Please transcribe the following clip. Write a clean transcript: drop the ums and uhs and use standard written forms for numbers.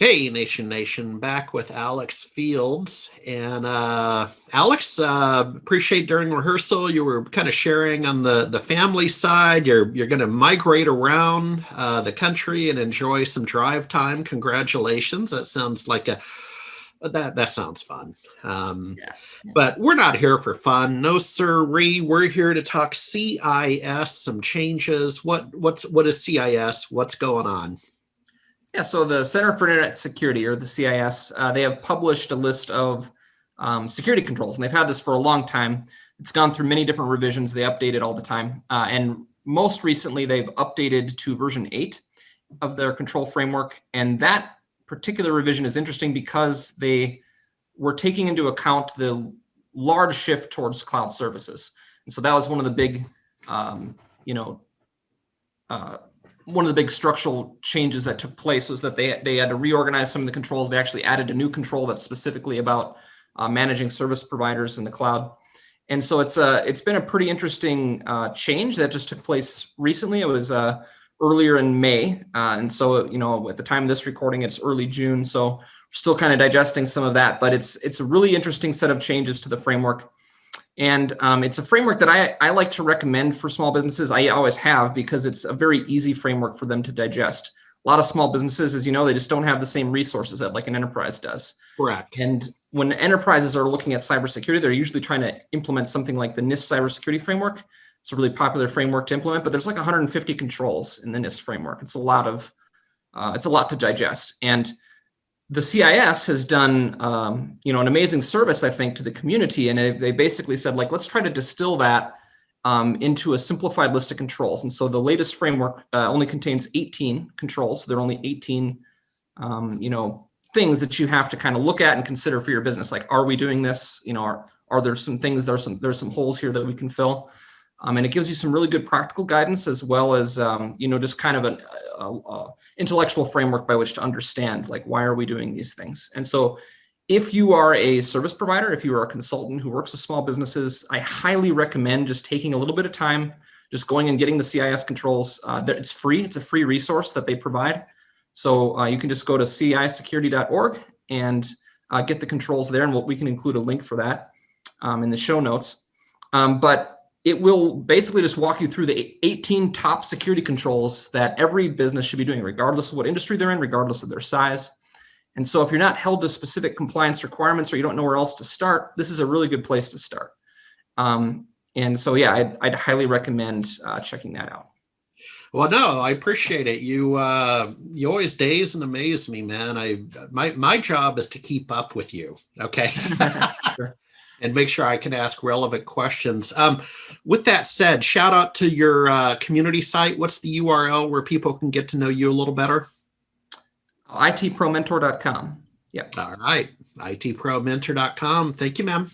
Hey, Nation, back with Alex Fields. And Alex, appreciate during rehearsal you were kind of sharing on the family side. You're going to migrate around the country and enjoy some drive time. Congratulations. That sounds like that sounds fun. Yeah. But we're not here for fun. No sirree. We're here to talk CIS, some changes. What is CIS? What's going on? Yeah, so the Center for Internet Security, or the CIS, they have published a list of security controls, and they've had this for a long time. It's gone through many different revisions. They update it all the time. And most recently, they've updated to version 8 of their control framework. And that particular revision is interesting because they were taking into account the large shift towards cloud services. And so that was one of the big, you know, one of the big structural changes that took place was that they had to reorganize some of the controls. They actually added a new control that's specifically about managing service providers in the cloud. And so it's been a pretty interesting change that just took place recently. It was earlier in May. And so, at the time of this recording, it's early June. So we're still kind of digesting some of that, but it's a really interesting set of changes to the framework. And it's a framework that I like to recommend for small businesses. I always have, because it's a very easy framework for them to digest. A lot of small businesses, as you know, they just don't have the same resources that like an enterprise does. Correct. And when enterprises are looking at cybersecurity, they're usually trying to implement something like the NIST cybersecurity framework. It's a really popular framework to implement, but there's like 150 controls in the NIST framework. It's a lot to digest. And the CIS has done, an amazing service, I think, to the community. And they basically said, like, let's try to distill that into a simplified list of controls. And so the latest framework only contains 18 controls. So there are only 18, things that you have to kind of look at and consider for your business. Like, are we doing this? Are there some things? There's some holes here that we can fill. And it gives you some really good practical guidance, as well as, just kind of an intellectual framework by which to understand, like, why are we doing these things? And so if you are a service provider, if you are a consultant who works with small businesses, I highly recommend just taking a little bit of time, just going and getting the CIS controls. It's free. It's a free resource that they provide. So you can just go to cisecurity.org and get the controls there. And we can include a link for that in the show notes. But it will basically just walk you through the 18 top security controls that every business should be doing, regardless of what industry they're in, regardless of their size. And so if you're not held to specific compliance requirements or you don't know where else to start, this is a really good place to start. And so, yeah, I'd highly recommend checking that out. Well, no, I appreciate it. You always daze and amaze me, man. My job is to keep up with you. Okay. Sure. And make sure I can ask relevant questions. With that said, shout out to your community site. What's the URL where people can get to know you a little better? itpromentor.com. Yep. All right. itpromentor.com. Thank you, ma'am.